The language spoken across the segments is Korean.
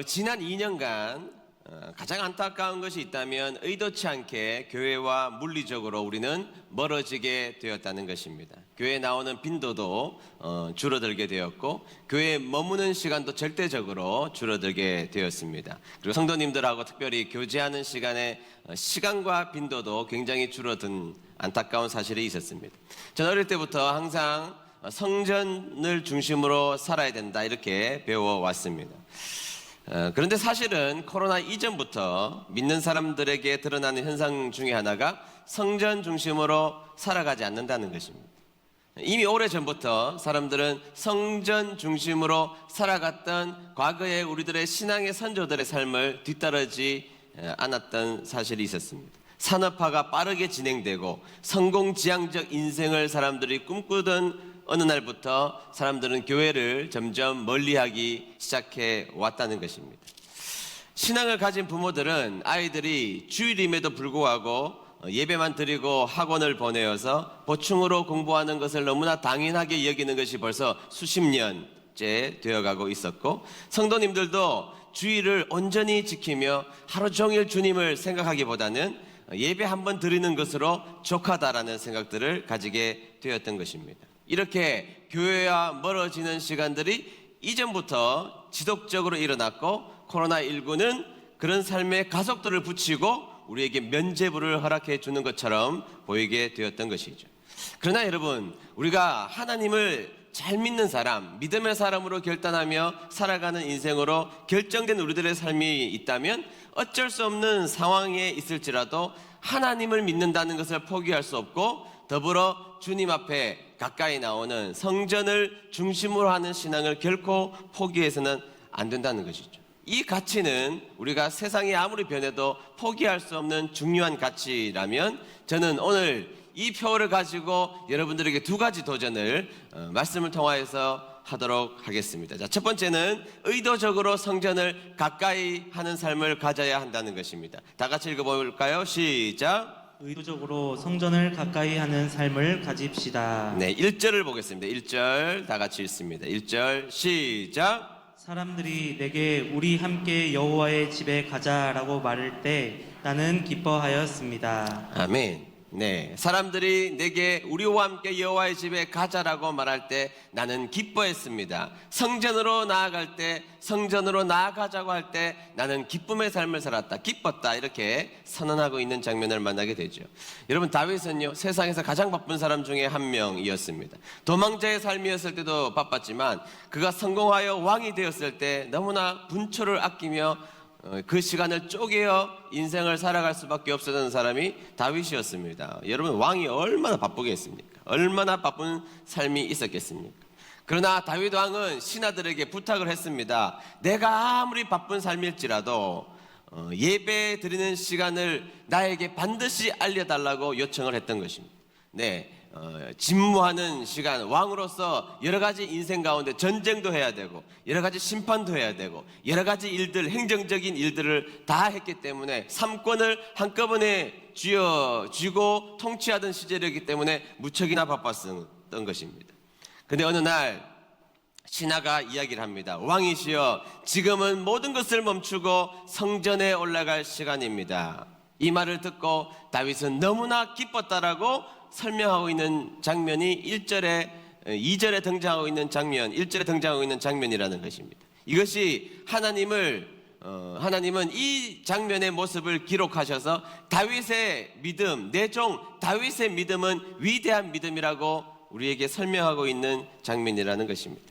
지난 2년간 가장 안타까운 것이 있다면 의도치 않게 교회와 물리적으로 우리는 멀어지게 되었다는 것입니다. 교회에 나오는 빈도도 줄어들게 되었고 교회에 머무는 시간도 절대적으로 줄어들게 되었습니다. 그리고 성도님들하고 특별히 교제하는 시간과 빈도도 굉장히 줄어든 안타까운 사실이 있었습니다. 저는 어릴 때부터 항상 성전을 중심으로 살아야 된다 이렇게 배워왔습니다. 그런데 사실은 코로나 이전부터 믿는 사람들에게 드러나는 현상 중에 하나가 성전 중심으로 살아가지 않는다는 것입니다. 이미 오래전부터 사람들은 성전 중심으로 살아갔던 과거의 우리들의 신앙의 선조들의 삶을 뒤따르지 않았던 사실이 있었습니다. 산업화가 빠르게 진행되고 성공지향적 인생을 사람들이 꿈꾸던 어느 날부터 사람들은 교회를 점점 멀리하기 시작해 왔다는 것입니다. 신앙을 가진 부모들은 아이들이 주일임에도 불구하고 예배만 드리고 학원을 보내어서 보충으로 공부하는 것을 너무나 당연하게 여기는 것이 벌써 수십 년째 되어가고 있었고, 성도님들도 주일을 온전히 지키며 하루 종일 주님을 생각하기보다는 예배 한번 드리는 것으로 족하다라는 생각들을 가지게 되었던 것입니다. 이렇게 교회와 멀어지는 시간들이 이전부터 지속적으로 일어났고, 코로나19는 그런 삶의 가속도를 붙이고 우리에게 면죄부를 허락해 주는 것처럼 보이게 되었던 것이죠. 그러나 여러분, 우리가 하나님을 잘 믿는 사람, 믿음의 사람으로 결단하며 살아가는 인생으로 결정된 우리들의 삶이 있다면 어쩔 수 없는 상황에 있을지라도 하나님을 믿는다는 것을 포기할 수 없고, 더불어 주님 앞에 가까이 나오는 성전을 중심으로 하는 신앙을 결코 포기해서는 안 된다는 것이죠. 이 가치는 우리가 세상이 아무리 변해도 포기할 수 없는 중요한 가치라면, 저는 오늘 이 표를 가지고 여러분들에게 두 가지 도전을 말씀을 통하여서 하도록 하겠습니다. 자, 첫 번째는 의도적으로 성전을 가까이 하는 삶을 가져야 한다는 것입니다. 다 같이 읽어볼까요? 시작. 의도적으로 성전을 가까이 하는 삶을 가집시다. 네, 1절을 보겠습니다. 1절 다 같이 읽습니다. 1절 시작. 사람들이 내게 우리 함께 여호와의 집에 가자라고 말할 때 나는 기뻐하였습니다. 아멘. 네, 사람들이 내게 우리와 함께 여호와의 집에 가자라고 말할 때 나는 기뻐했습니다. 성전으로 나아갈 때, 성전으로 나아가자고 할 때 나는 기쁨의 삶을 살았다, 기뻤다, 이렇게 선언하고 있는 장면을 만나게 되죠. 여러분, 다윗은요, 세상에서 가장 바쁜 사람 중에 한 명이었습니다. 도망자의 삶이었을 때도 바빴지만 그가 성공하여 왕이 되었을 때 너무나 분초를 아끼며 그 시간을 쪼개어 인생을 살아갈 수밖에 없었던 사람이 다윗이었습니다. 여러분, 왕이 얼마나 바쁘겠습니까? 얼마나 바쁜 삶이 있었겠습니까? 그러나 다윗 왕은 신하들에게 부탁을 했습니다. 내가 아무리 바쁜 삶일지라도 예배 드리는 시간을 나에게 반드시 알려달라고 요청을 했던 것입니다. 네, 집무하는 시간, 왕으로서 여러 가지 인생 가운데 전쟁도 해야 되고 여러 가지 심판도 해야 되고 여러 가지 일들, 행정적인 일들을 다 했기 때문에 삼권을 한꺼번에 쥐고 통치하던 시절이었기 때문에 무척이나 바빴던 것입니다. 그런데 어느 날 신하가 이야기를 합니다. 왕이시여, 지금은 모든 것을 멈추고 성전에 올라갈 시간입니다. 이 말을 듣고 다윗은 너무나 기뻤다라고 설명하고 있는 장면이 2절에 등장하고 있는 장면, 1절에 등장하고 있는 장면이라는 것입니다. 이것이 하나님은 이 장면의 모습을 기록하셔서 다윗의 믿음, 내 종 다윗의 믿음은 위대한 믿음이라고 우리에게 설명하고 있는 장면이라는 것입니다.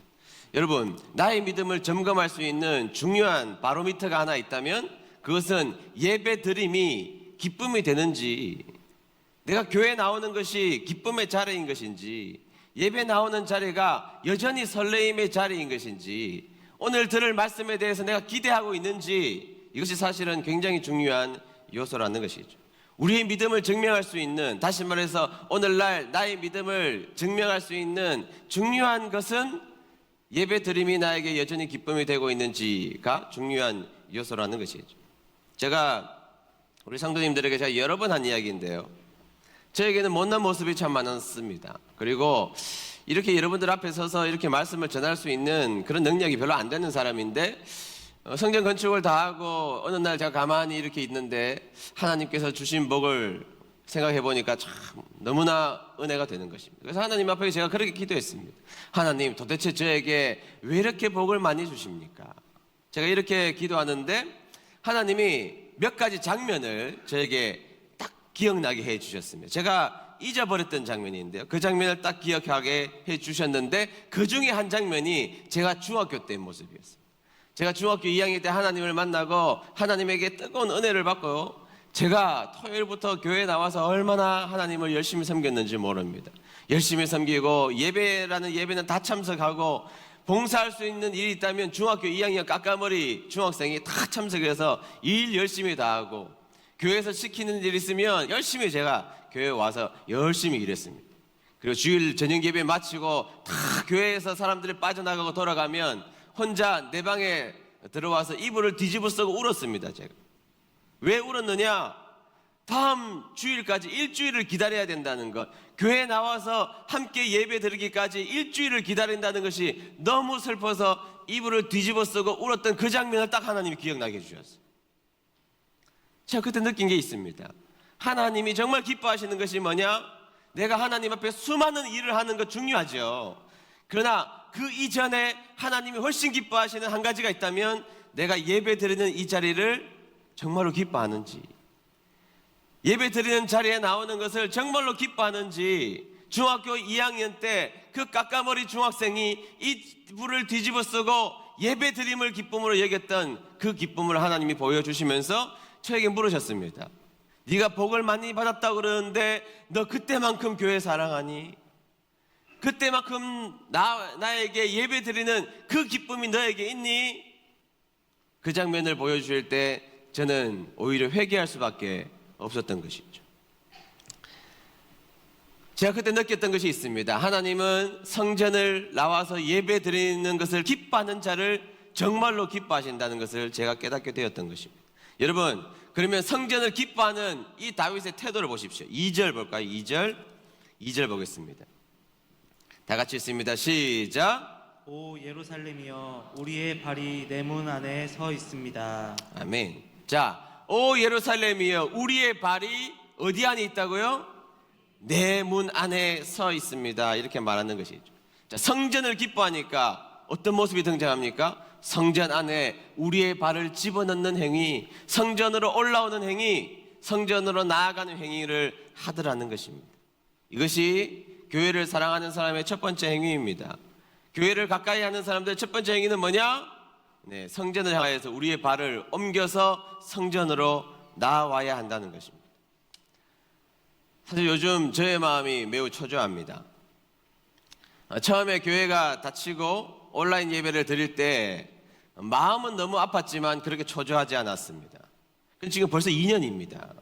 여러분, 나의 믿음을 점검할 수 있는 중요한 바로미터가 하나 있다면 그것은 예배 드림이 기쁨이 되는지, 내가 교회 나오는 것이 기쁨의 자리인 것인지, 예배 나오는 자리가 여전히 설레임의 자리인 것인지, 오늘 들을 말씀에 대해서 내가 기대하고 있는지, 이것이 사실은 굉장히 중요한 요소라는 것이죠. 우리의 믿음을 증명할 수 있는, 다시 말해서 오늘날 나의 믿음을 증명할 수 있는 중요한 것은 예배 드림이 나에게 여전히 기쁨이 되고 있는지가 중요한 요소라는 것이죠. 제가 우리 성도님들에게 제가 여러 번 한 이야기인데요, 저에게는 못난 모습이 참 많았습니다. 그리고 이렇게 여러분들 앞에 서서 이렇게 말씀을 전할 수 있는 그런 능력이 별로 안 되는 사람인데, 성전 건축을 다 하고 어느 날 제가 가만히 이렇게 있는데 하나님께서 주신 복을 생각해 보니까 참 너무나 은혜가 되는 것입니다. 그래서 하나님 앞에 제가 그렇게 기도했습니다. 하나님, 도대체 저에게 왜 이렇게 복을 많이 주십니까? 제가 이렇게 기도하는데 하나님이 몇 가지 장면을 저에게 딱 기억나게 해 주셨습니다. 제가 잊어버렸던 장면인데요, 그 장면을 딱 기억하게 해 주셨는데 그 중에 한 장면이 제가 중학교 때의 모습이었어요. 제가 중학교 2학년 때 하나님을 만나고 하나님에게 뜨거운 은혜를 받고 제가 토요일부터 교회에 나와서 얼마나 하나님을 열심히 섬겼는지 모릅니다. 열심히 섬기고 예배는 다 참석하고 봉사할 수 있는 일이 있다면 중학교 2학년 까까머리 중학생이 다 참석해서 일 열심히 다 하고 교회에서 시키는 일 있으면 열심히 제가 교회에 와서 열심히 일했습니다. 그리고 주일 저녁 예배 마치고 다 교회에서 사람들이 빠져나가고 돌아가면 혼자 내 방에 들어와서 이불을 뒤집어 쓰고 울었습니다. 제가 왜 울었느냐? 다음 주일까지 일주일을 기다려야 된다는 것, 교회에 나와서 함께 예배 드리기까지 일주일을 기다린다는 것이 너무 슬퍼서 이불을 뒤집어 쓰고 울었던 그 장면을 딱 하나님이 기억나게 해주셨어요. 제가 그때 느낀 게 있습니다. 하나님이 정말 기뻐하시는 것이 뭐냐? 내가 하나님 앞에 수많은 일을 하는 것 중요하죠. 그러나 그 이전에 하나님이 훨씬 기뻐하시는 한 가지가 있다면 내가 예배 드리는 이 자리를 정말로 기뻐하는지, 예배 드리는 자리에 나오는 것을 정말로 기뻐하는지, 중학교 2학년 때 그 까까머리 중학생이 이불을 뒤집어 쓰고 예배 드림을 기쁨으로 여겼던 그 기쁨을 하나님이 보여주시면서 저에게 물으셨습니다. 네가 복을 많이 받았다고 그러는데 너 그때만큼 교회 사랑하니? 그때만큼 나에게 예배 드리는 그 기쁨이 너에게 있니? 그 장면을 보여주실 때 저는 오히려 회개할 수밖에 없었던 것이죠. 제가 그때 느꼈던 것이 있습니다. 하나님은 성전을 나와서 예배 드리는 것을 기뻐하는 자를 정말로 기뻐하신다는 것을 제가 깨닫게 되었던 것입니다. 여러분, 그러면 성전을 기뻐하는 이 다윗의 태도를 보십시오. 2절 볼까요? 2절 보겠습니다. 다 같이 읽습니다. 시작. 오 예루살렘이여, 우리의 발이 내 문 안에 서 있습니다. 아멘. 자, 오 예루살렘이여, 우리의 발이 어디 안에 있다고요? 내 문 안에 서 있습니다. 이렇게 말하는 것이죠. 자, 성전을 기뻐하니까 어떤 모습이 등장합니까? 성전 안에 우리의 발을 집어넣는 행위, 성전으로 올라오는 행위, 성전으로 나아가는 행위를 하더라는 것입니다. 이것이 교회를 사랑하는 사람의 첫 번째 행위입니다. 교회를 가까이 하는 사람들의 첫 번째 행위는 뭐냐? 네, 성전을 향해서 우리의 발을 옮겨서 성전으로 나아와야 한다는 것입니다. 사실 요즘 저의 마음이 매우 초조합니다. 처음에 교회가 닫히고 온라인 예배를 드릴 때 마음은 너무 아팠지만 그렇게 초조하지 않았습니다. 지금 벌써 2년입니다.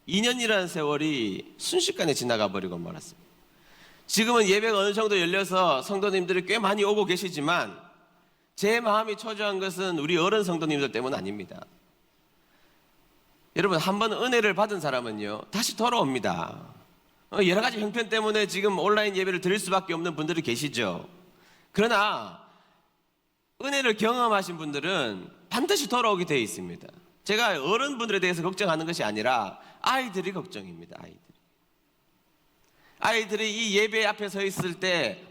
2년이라는 세월이 순식간에 지나가 버리고 말았습니다. 지금은 예배가 어느 정도 열려서 성도님들이 꽤 많이 오고 계시지만 제 마음이 초조한 것은 우리 어른 성도님들 때문 아닙니다. 여러분, 한번 은혜를 받은 사람은요 다시 돌아옵니다. 여러 가지 형편 때문에 지금 온라인 예배를 드릴 수밖에 없는 분들이 계시죠. 그러나 은혜를 경험하신 분들은 반드시 돌아오게 되어 있습니다. 제가 어른분들에 대해서 걱정하는 것이 아니라 아이들이 걱정입니다. 아이들이 이 예배 앞에 서 있을 때,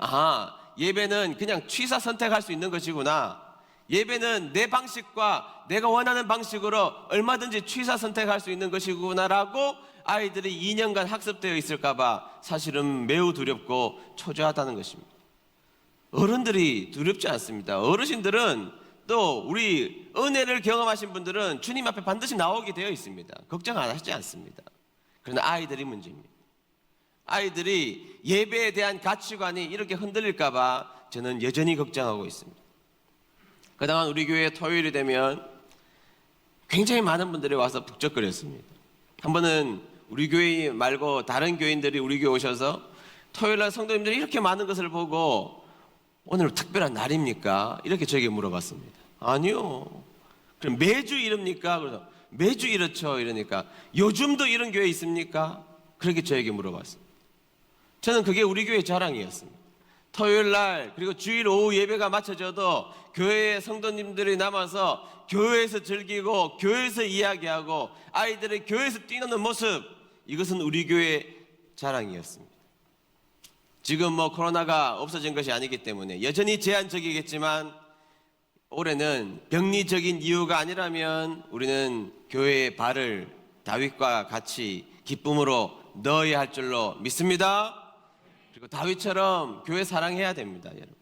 예배는 그냥 취사 선택할 수 있는 것이구나, 예배는 내 방식과 내가 원하는 방식으로 얼마든지 취사 선택할 수 있는 것이구나라고 아이들이 2년간 학습되어 있을까봐 사실은 매우 두렵고 초조하다는 것입니다. 어른들이 두렵지 않습니다. 어르신들은, 또 우리 은혜를 경험하신 분들은 주님 앞에 반드시 나오게 되어 있습니다. 걱정 안 하시지 않습니다. 그러나 아이들이 문제입니다. 아이들이 예배에 대한 가치관이 이렇게 흔들릴까봐 저는 여전히 걱정하고 있습니다. 그동안 우리 교회 토요일이 되면 굉장히 많은 분들이 와서 북적거렸습니다. 한 번은 우리 교회 말고 다른 교인들이 우리 교회 오셔서 토요일날 성도님들이 이렇게 많은 것을 보고 오늘 특별한 날입니까? 이렇게 저에게 물어봤습니다. 아니요. 그럼 매주 이럽니까? 그래서 매주 이렇죠. 이러니까 요즘도 이런 교회 있습니까? 그렇게 저에게 물어봤습니다. 저는 그게 우리 교회 자랑이었습니다. 토요일 날 그리고 주일 오후 예배가 마쳐져도 교회에 성도님들이 남아서 교회에서 즐기고 교회에서 이야기하고 아이들의 교회에서 뛰노는 모습, 이것은 우리 교회의 자랑이었습니다. 지금 코로나가 없어진 것이 아니기 때문에 여전히 제한적이겠지만 올해는 병리적인 이유가 아니라면 우리는 교회의 발을 다윗과 같이 기쁨으로 넣어야 할 줄로 믿습니다. 그리고 다윗처럼 교회 사랑해야 됩니다, 여러분.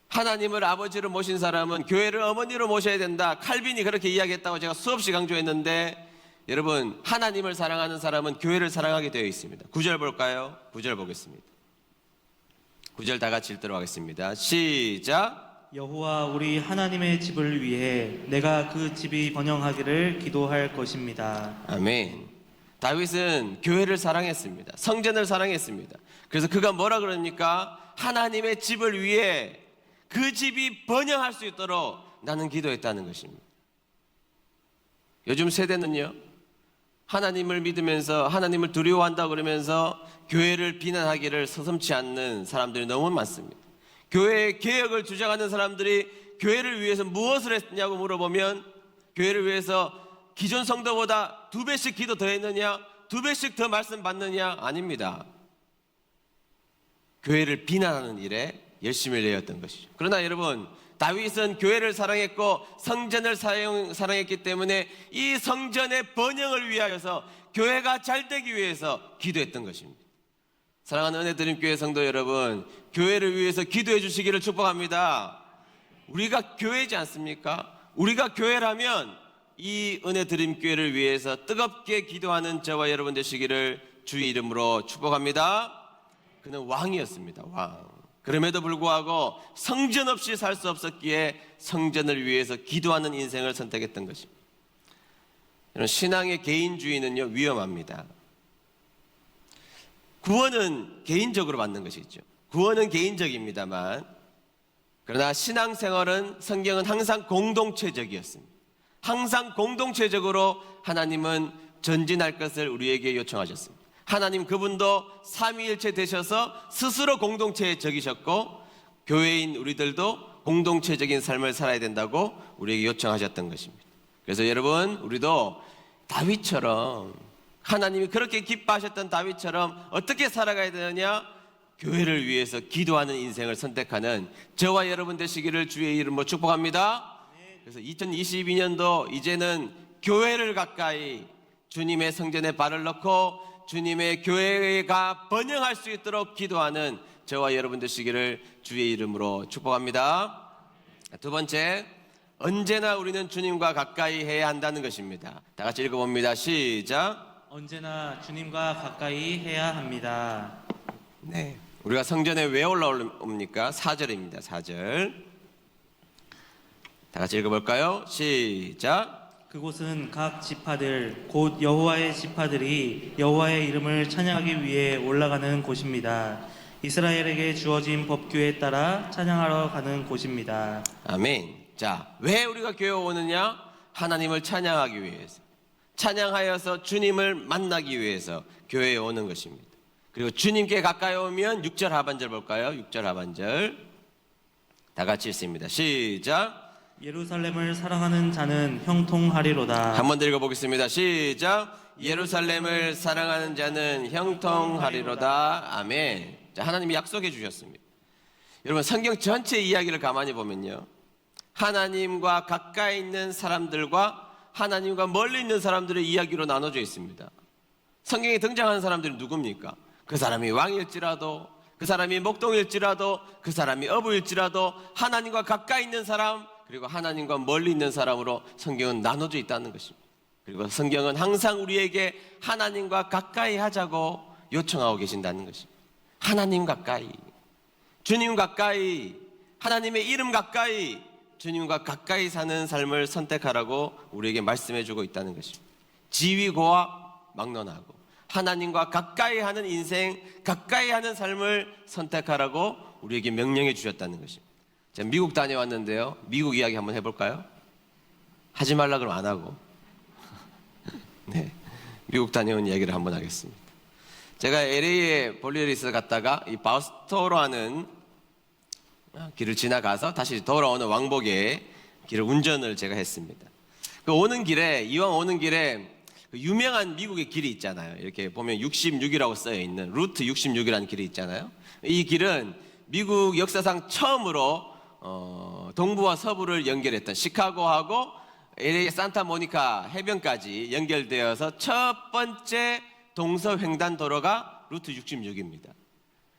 하나님을 아버지로 모신 사람은 교회를 어머니로 모셔야 된다. 칼빈이 그렇게 이야기했다고 제가 수없이 강조했는데, 여러분, 하나님을 사랑하는 사람은 교회를 사랑하게 되어 있습니다. 9절 볼까요? 9절 보겠습니다. 9절 다 같이 읽도록 하겠습니다. 시작. 여호와 우리 하나님의 집을 위해 내가 그 집이 번영하기를 기도할 것입니다. 아멘. 다윗은 교회를 사랑했습니다. 성전을 사랑했습니다. 그래서 그가 뭐라 그럽니까? 하나님의 집을 위해 그 집이 번영할 수 있도록 나는 기도했다는 것입니다. 요즘 세대는요, 하나님을 믿으면서 하나님을 두려워한다 그러면서 교회를 비난하기를 서슴지 않는 사람들이 너무 많습니다. 교회의 개혁을 주장하는 사람들이 교회를 위해서 무엇을 했냐고 물어보면, 교회를 위해서 기존 성도보다 2배씩 기도 더 했느냐, 2배씩 더 말씀 받느냐? 아닙니다. 교회를 비난하는 일에 열심히 내었던 것이죠. 그러나 여러분, 다윗은 교회를 사랑했고 성전을 사랑했기 때문에 이 성전의 번영을 위하여서, 교회가 잘 되기 위해서 기도했던 것입니다. 사랑하는 은혜드림교회 성도 여러분, 교회를 위해서 기도해 주시기를 축복합니다. 우리가 교회지 않습니까? 우리가 교회라면 이 은혜드림교회를 위해서 뜨겁게 기도하는 저와 여러분 되시기를 주의 이름으로 축복합니다. 그는 왕이었습니다. 왕. 그럼에도 불구하고 성전 없이 살 수 없었기에 성전을 위해서 기도하는 인생을 선택했던 것입니다. 신앙의 개인주의는요, 위험합니다. 구원은 개인적으로 받는 것이죠. 구원은 개인적입니다만, 그러나 신앙생활은, 성경은 항상 공동체적이었습니다. 항상 공동체적으로 하나님은 전진할 것을 우리에게 요청하셨습니다. 하나님 그분도 삼위일체 되셔서 스스로 공동체에 적이셨고, 교회인 우리들도 공동체적인 삶을 살아야 된다고 우리에게 요청하셨던 것입니다. 그래서 여러분, 우리도 다윗처럼, 하나님이 그렇게 기뻐하셨던 다윗처럼 어떻게 살아가야 되느냐? 교회를 위해서 기도하는 인생을 선택하는 저와 여러분 되시기를 주의 이름으로 축복합니다. 그래서 2022년도 이제는 교회를 가까이, 주님의 성전에 발을 넣고 주님의 교회가 번영할 수 있도록 기도하는 저와 여러분 되시기를 주의 이름으로 축복합니다. 두 번째, 언제나 우리는 주님과 가까이 해야 한다는 것입니다. 다 같이 읽어봅니다. 시작. 언제나 주님과 가까이 해야 합니다. 네, 우리가 성전에 왜 올라옵니까? 4절입니다. 4절. 다 같이 읽어볼까요? 시작. 그곳은 각 지파들 곧 여호와의 지파들이 여호와의 이름을 찬양하기 위해 올라가는 곳입니다. 이스라엘에게 주어진 법규에 따라 찬양하러 가는 곳입니다. 아멘. 자, 왜 우리가 교회 오느냐? 하나님을 찬양하기 위해서, 찬양하여서 주님을 만나기 위해서 교회에 오는 것입니다. 그리고 주님께 가까이 오면 6절 하반절 볼까요? 6절 하반절 다 같이 읽습니다. 시작. 예루살렘을 사랑하는 자는 형통하리로다. 한 번 더 읽어보겠습니다. 시작. 예루살렘을 사랑하는 자는 형통하리로다. 아멘. 자, 하나님이 약속해 주셨습니다. 여러분, 성경 전체 이야기를 가만히 보면요, 하나님과 가까이 있는 사람들과 하나님과 멀리 있는 사람들의 이야기로 나눠져 있습니다. 성경에 등장하는 사람들이 누굽니까? 그 사람이 왕일지라도, 그 사람이 목동일지라도, 그 사람이 어부일지라도 하나님과 가까이 있는 사람, 그리고 하나님과 멀리 있는 사람으로 성경은 나눠져 있다는 것입니다. 그리고 성경은 항상 우리에게 하나님과 가까이 하자고 요청하고 계신다는 것입니다. 하나님 가까이, 주님 가까이, 하나님의 이름 가까이, 주님과 가까이 사는 삶을 선택하라고 우리에게 말씀해 주고 있다는 것입니다. 지위고와 막론하고 하나님과 가까이 하는 인생, 가까이 하는 삶을 선택하라고 우리에게 명령해 주셨다는 것입니다. 제가 미국 다녀왔는데요, 미국 이야기 한번 해볼까요? 하지 말라 그러면 안 하고 네, 미국 다녀온 이야기를 한번 하겠습니다. 제가 LA에 볼 일이 있어 갔다가 이 바우스토로 하는 길을 지나가서 다시 돌아오는 왕복에 길을 운전을 제가 했습니다. 그 이왕 오는 길에 그 유명한 미국의 길이 있잖아요. 이렇게 보면 66이라고 써여 있는 루트 66이라는 길이 있잖아요. 이 길은 미국 역사상 처음으로 동부와 서부를 연결했던 시카고하고 LA 산타모니카 해변까지 연결되어서 첫 번째 동서횡단 도로가 루트 66입니다.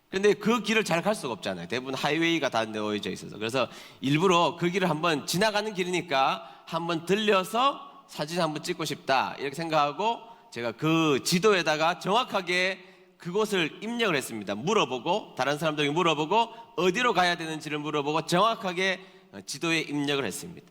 그런데 그 길을 잘 갈 수가 없잖아요. 대부분 하이웨이가 다 놓여져 있어서. 그래서 일부러 그 길을 한번 지나가는 길이니까 한번 들려서 사진 한번 찍고 싶다 이렇게 생각하고 제가 그 지도에다가 정확하게 그곳을 입력을 했습니다. 물어보고 다른 사람들에게 물어보고 어디로 가야 되는지를 물어보고 정확하게 지도에 입력을 했습니다.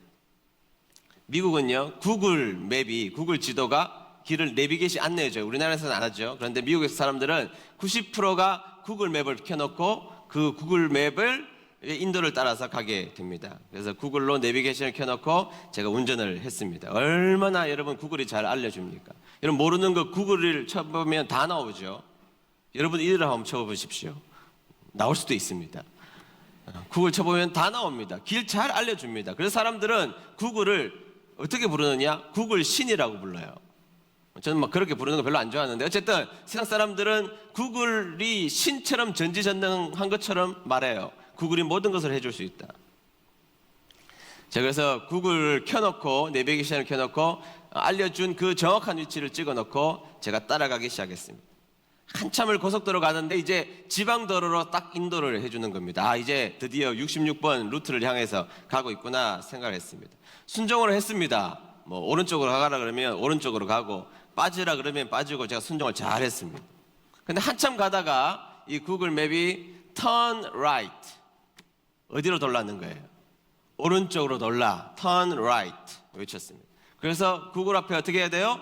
미국은요 구글 지도가 길을 내비게이션 안내해줘요. 우리나라에서는 안 하죠. 그런데 미국 사람들은 90%가 구글 맵을 켜놓고 그 구글 맵을 인도를 따라서 가게 됩니다. 그래서 구글로 내비게이션을 켜놓고 제가 운전을 했습니다. 얼마나 여러분 구글이 잘 알려줍니까? 여러분 모르는 거 구글을 쳐보면 다 나오죠. 여러분 이를 한번 쳐보십시오. 나올 수도 있습니다. 구글 쳐보면 다 나옵니다. 길 잘 알려줍니다. 그래서 사람들은 구글을 어떻게 부르느냐? 구글 신이라고 불러요. 저는 막 그렇게 부르는 거 별로 안 좋아하는데 어쨌든 세상 사람들은 구글이 신처럼 전지전능한 것처럼 말해요. 구글이 모든 것을 해줄 수 있다. 자, 그래서 구글 켜놓고 내비게이션을 켜놓고 알려준 그 정확한 위치를 찍어놓고 제가 따라가기 시작했습니다. 한참을 고속도로 가는데 이제 지방도로로 딱 인도를 해주는 겁니다. 이제 드디어 66번 루트를 향해서 가고 있구나 생각을 했습니다. 순종을 했습니다. 뭐 오른쪽으로 가라 그러면 오른쪽으로 가고 빠지라 그러면 빠지고 제가 순종을 잘 했습니다. 근데 한참 가다가 이 구글 맵이 turn right 어디로 돌라는 거예요? 오른쪽으로 돌라 turn right 외쳤습니다. 그래서 구글 앞에 어떻게 해야 돼요?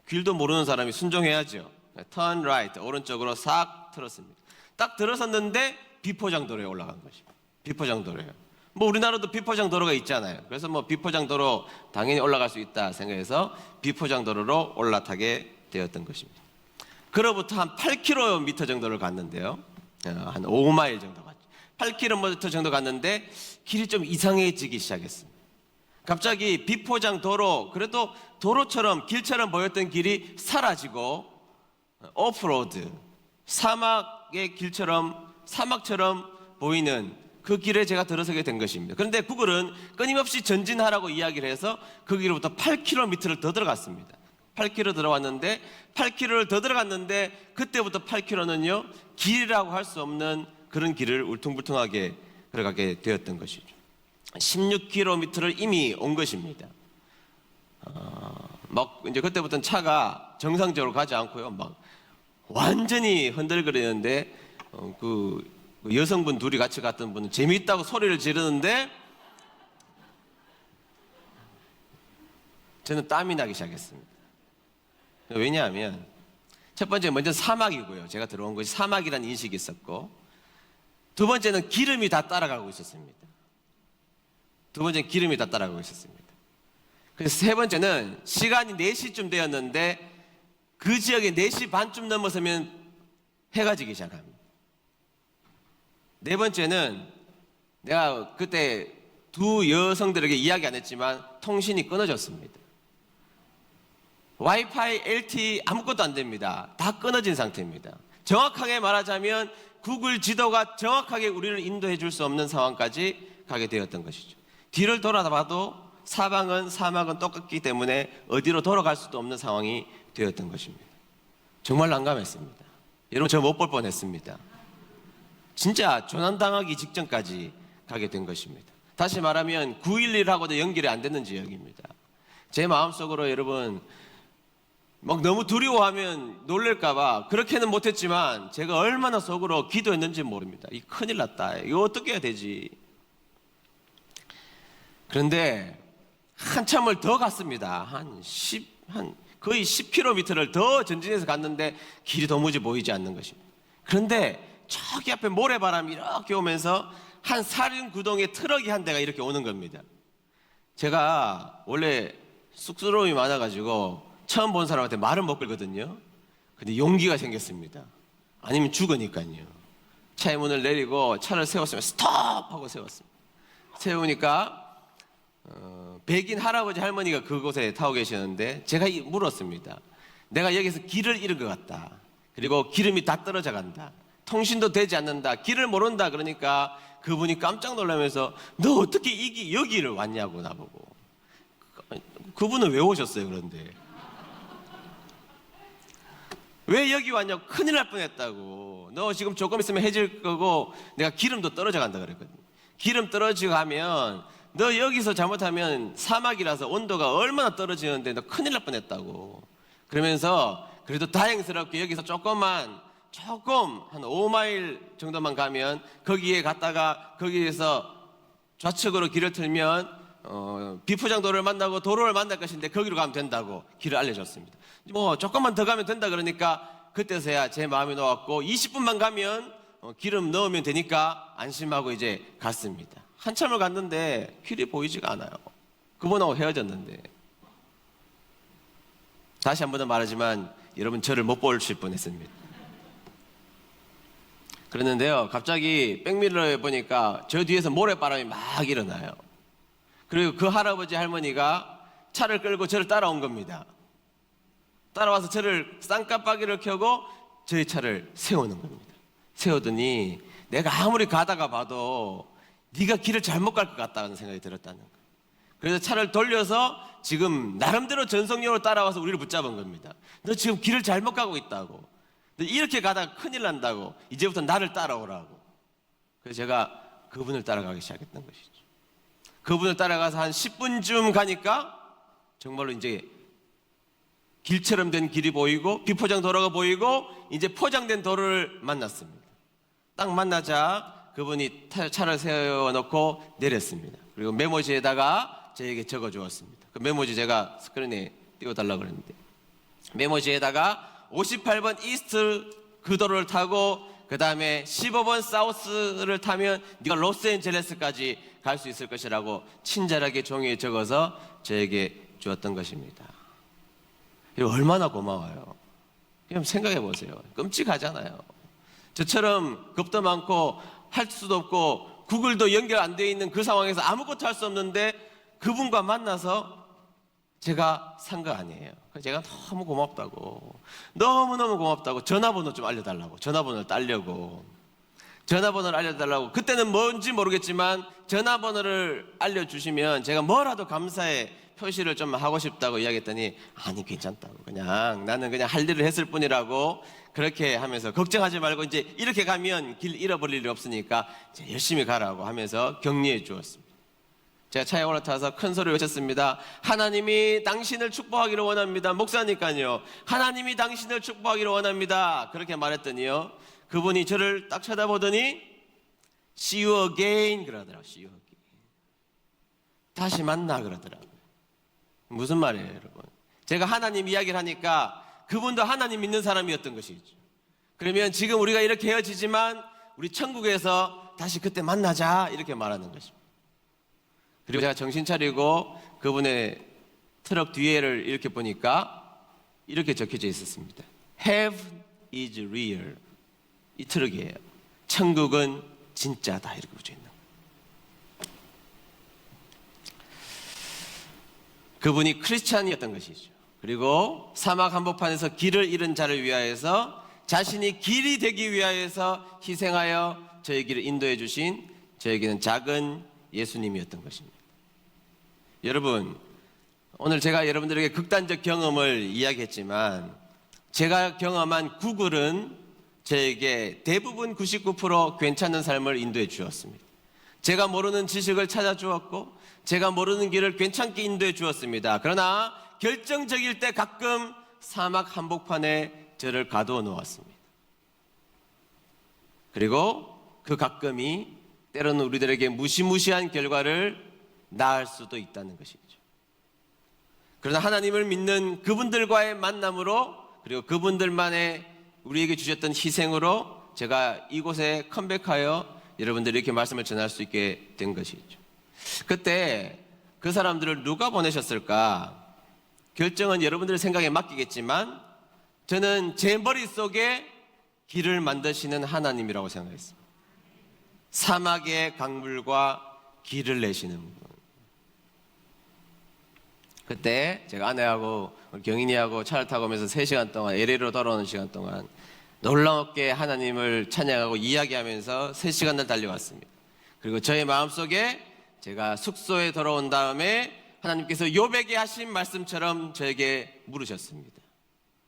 길도 모르는 사람이 순종해야죠. turn right 오른쪽으로 싹 틀었습니다. 딱 들어섰는데 비포장도로에 올라간 것입니다. 비포장도로예요. 뭐 우리나라도 비포장도로가 있잖아요. 그래서 뭐 비포장도로 당연히 올라갈 수 있다 생각해서 비포장도로로 올라타게 되었던 것입니다. 그로부터 한 8km 정도를 갔는데요. 한 5마일 정도 갔죠. 8km 정도 갔는데 길이 좀 이상해지기 시작했습니다. 갑자기 비포장도로 그래도 도로처럼 길처럼 보였던 길이 사라지고 오프로드 사막의 길처럼 사막처럼 보이는 그 길에 제가 들어서게 된 것입니다. 그런데 구글은 끊임없이 전진하라고 이야기를 해서 그 길로부터 8km를 더 들어갔습니다. 8km 들어왔는데 8km를 더 들어갔는데 그때부터 8km는요 길이라고 할 수 없는 그런 길을 울퉁불퉁하게 들어가게 되었던 것이죠. 16km를 이미 온 것입니다. 막 이제 그때부터는 차가 정상적으로 가지 않고요, 막 완전히 흔들거리는데 그 여성분 둘이 같이 갔던 분은 재미있다고 소리를 지르는데 저는 땀이 나기 시작했습니다. 왜냐하면 첫 번째 먼저 사막이고요. 제가 들어온 것이 사막이라는 인식이 있었고 두 번째는 기름이 다 따라가고 있었습니다. 그래서 세 번째는 시간이 4시쯤 되었는데 그 지역에 4시 반쯤 넘어서면 해가 지기 시작합니다. 네 번째는 내가 그때 두 여성들에게 이야기 안 했지만 통신이 끊어졌습니다. 와이파이, LTE 아무것도 안 됩니다. 다 끊어진 상태입니다. 정확하게 말하자면 구글 지도가 정확하게 우리를 인도해 줄 수 없는 상황까지 가게 되었던 것이죠. 뒤를 돌아봐도 사막은 똑같기 때문에 어디로 돌아갈 수도 없는 상황이 되었던 것입니다. 정말 난감했습니다. 여러분 저 못 볼 뻔했습니다. 진짜 조난당하기 직전까지 가게 된 것입니다. 다시 말하면 911하고도 연결이 안 되는 지역입니다. 제 마음속으로 여러분 막 너무 두려워하면 놀랄까봐 그렇게는 못했지만 제가 얼마나 속으로 기도했는지 모릅니다. 이 큰일 났다. 이거 어떻게 해야 되지? 그런데 한참을 더 갔습니다. 거의 10km를 더 전진해서 갔는데 길이 도무지 보이지 않는 것입니다. 그런데 저기 앞에 모래바람이 이렇게 오면서 한 사륜구동의 트럭이 한 대가 이렇게 오는 겁니다. 제가 원래 쑥스러움이 많아가지고 처음 본 사람한테 말을 못 걸거든요. 근데 용기가 생겼습니다. 아니면 죽으니까요. 차의 문을 내리고 차를 세웠으면 스톱! 하고 세웠습니다. 세우니까 백인 할아버지 할머니가 그곳에 타고 계시는데 제가 물었습니다. 내가 여기서 길을 잃은 것 같다. 그리고 기름이 다 떨어져 간다. 통신도 되지 않는다. 길을 모른다. 그러니까 그분이 깜짝 놀라면서 너 어떻게 여기를 왔냐고 나보고. 그분은 왜 오셨어요 그런데? 왜 여기 왔냐고. 큰일 날 뻔했다고. 너 지금 조금 있으면 해질 거고 내가 기름도 떨어져 간다 그랬거든요. 기름 떨어지고 하면 너 여기서 잘못하면 사막이라서 온도가 얼마나 떨어지는데 너 큰일 날 뻔했다고. 그러면서 그래도 다행스럽게 여기서 조금 한 5마일 정도만 가면 거기에 갔다가 거기에서 좌측으로 길을 틀면 비포장도를 만나고 도로를 만날 것인데 거기로 가면 된다고 길을 알려줬습니다. 뭐 조금만 더 가면 된다 그러니까 그때서야 제 마음이 놓았고 20분만 가면 기름 넣으면 되니까 안심하고 이제 갔습니다. 한참을 갔는데 길이 보이지가 않아요. 그분하고 헤어졌는데. 다시 한 번 더 말하지만 여러분 저를 못 보실 뻔했습니다. 그랬는데요, 갑자기 백미러에 보니까 저 뒤에서 모래바람이 막 일어나요. 그리고 그 할아버지 할머니가 차를 끌고 저를 따라온 겁니다. 따라와서 저를 쌍깜빡이를 켜고 저희 차를 세우는 겁니다. 세우더니 내가 아무리 가다가 봐도 네가 길을 잘못 갈 것 같다는 생각이 들었다는 거예요. 그래서 차를 돌려서 지금 나름대로 전속력으로 따라와서 우리를 붙잡은 겁니다. 너 지금 길을 잘못 가고 있다고. 너 이렇게 가다가 큰일 난다고. 이제부터 나를 따라오라고. 그래서 제가 그분을 따라가기 시작했던 것이죠. 그분을 따라가서 한 10분쯤 가니까 정말로 이제 길처럼 된 길이 보이고 비포장 도로가 보이고 이제 포장된 도로를 만났습니다. 딱 만나자 그분이 차를 세워놓고 내렸습니다. 그리고 메모지에다가 저에게 적어주었습니다. 그 메모지 제가 스크린에 띄워달라고 그랬는데 메모지에다가 58번 이스트 그 도로를 타고 그 다음에 15번 사우스를 타면 네가 로스앤젤레스까지 갈 수 있을 것이라고 친절하게 종이에 적어서 저에게 주었던 것입니다. 이거 얼마나 고마워요. 그냥 생각해 보세요. 끔찍하잖아요. 저처럼 겁도 많고 할 수도 없고 구글도 연결 안 돼 있는 그 상황에서 아무것도 할 수 없는데 그분과 만나서 제가 산 거 아니에요. 그래서 제가 너무 고맙다고, 너무너무 고맙다고 전화번호 좀 알려달라고, 전화번호를 따려고, 전화번호를 알려달라고. 그때는 뭔지 모르겠지만 전화번호를 알려주시면 제가 뭐라도 감사의 표시를 좀 하고 싶다고 이야기했더니 아니 괜찮다고, 그냥 나는 그냥 할 일을 했을 뿐이라고 그렇게 하면서 걱정하지 말고 이제 이렇게 가면 길 잃어버릴 일 없으니까 이제 열심히 가라고 하면서 격려해 주었습니다. 제가 차에 올라타서 큰 소리를 외쳤습니다. 하나님이 당신을 축복하기를 원합니다. 목사니까요. 하나님이 당신을 축복하기를 원합니다. 그렇게 말했더니요, 그분이 저를 딱 쳐다보더니 See you again 그러더라고요. See you again. 다시 만나 그러더라고요. 무슨 말이에요 여러분? 제가 하나님 이야기를 하니까 그분도 하나님 믿는 사람이었던 것이죠. 그러면 지금 우리가 이렇게 헤어지지만 우리 천국에서 다시 그때 만나자 이렇게 말하는 것입니다. 그리고 제가 정신 차리고 그분의 트럭 뒤에를 이렇게 보니까 이렇게 적혀져 있었습니다. Heaven is real. 이 트럭이에요. 천국은 진짜다 이렇게 붙여 있는 거예요. 그분이 크리스찬이었던 것이죠. 그리고 사막 한복판에서 길을 잃은 자를 위하여서 자신이 길이 되기 위하여서 희생하여 저에게를 인도해 주신 저에게는 작은 예수님이었던 것입니다. 여러분, 오늘 제가 여러분들에게 극단적 경험을 이야기했지만 제가 경험한 구글은 저에게 대부분 99% 괜찮은 삶을 인도해 주었습니다. 제가 모르는 지식을 찾아주었고 제가 모르는 길을 괜찮게 인도해 주었습니다. 그러나 결정적일 때 가끔 사막 한복판에 저를 가두어 놓았습니다. 그리고 그 가끔이 때로는 우리들에게 무시무시한 결과를 낳을 수도 있다는 것이죠. 그러나 하나님을 믿는 그분들과의 만남으로 그리고 그분들만의 우리에게 주셨던 희생으로 제가 이곳에 컴백하여 여러분들이 이렇게 말씀을 전할 수 있게 된 것이죠. 그때 그 사람들을 누가 보내셨을까? 결정은 여러분들의 생각에 맡기겠지만 저는 제 머릿속에 길을 만드시는 하나님이라고 생각했습니다. 사막의 강물과 길을 내시는 분. 그때 제가 아내하고 경인이하고 차를 타고 오면서 3시간 동안 LA로 돌아오는 시간 동안 놀랍게 하나님을 찬양하고 이야기하면서 3시간을 달려왔습니다. 그리고 저의 마음속에 제가 숙소에 돌아온 다음에 하나님께서 욥에게 하신 말씀처럼 저에게 물으셨습니다.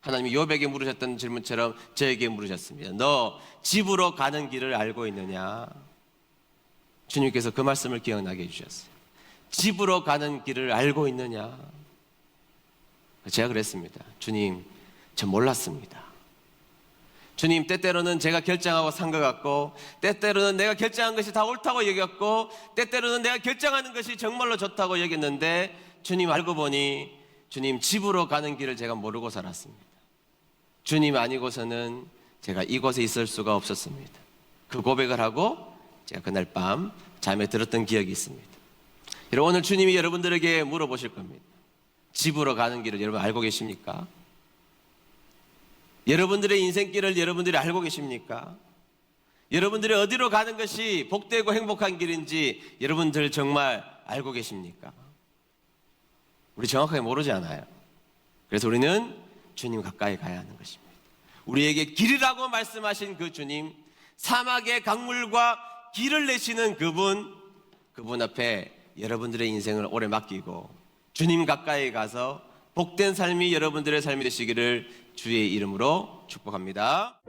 하나님이 욥에게 물으셨던 질문처럼 저에게 물으셨습니다. 너 집으로 가는 길을 알고 있느냐? 주님께서 그 말씀을 기억나게 해주셨어요. 집으로 가는 길을 알고 있느냐? 제가 그랬습니다. 주님, 저 몰랐습니다. 주님, 때때로는 제가 결정하고 산 것 같고, 때때로는 내가 결정한 것이 다 옳다고 여겼고, 때때로는 내가 결정하는 것이 정말로 좋다고 여겼는데, 주님 알고 보니 주님 집으로 가는 길을 제가 모르고 살았습니다. 주님 아니고서는 제가 이곳에 있을 수가 없었습니다. 그 고백을 하고 제가 그날 밤 잠에 들었던 기억이 있습니다. 여러분, 오늘 주님이 여러분들에게 물어보실 겁니다. 집으로 가는 길을 여러분 알고 계십니까? 여러분들의 인생길을 여러분들이 알고 계십니까? 여러분들이 어디로 가는 것이 복되고 행복한 길인지 여러분들 정말 알고 계십니까? 우리 정확하게 모르지 않아요. 그래서 우리는 주님 가까이 가야 하는 것입니다. 우리에게 길이라고 말씀하신 그 주님, 사막의 강물과 길을 내시는 그분 앞에 여러분들의 인생을 오래 맡기고 주님 가까이 가서 복된 삶이 여러분들의 삶이 되시기를 주의 이름으로 축복합니다.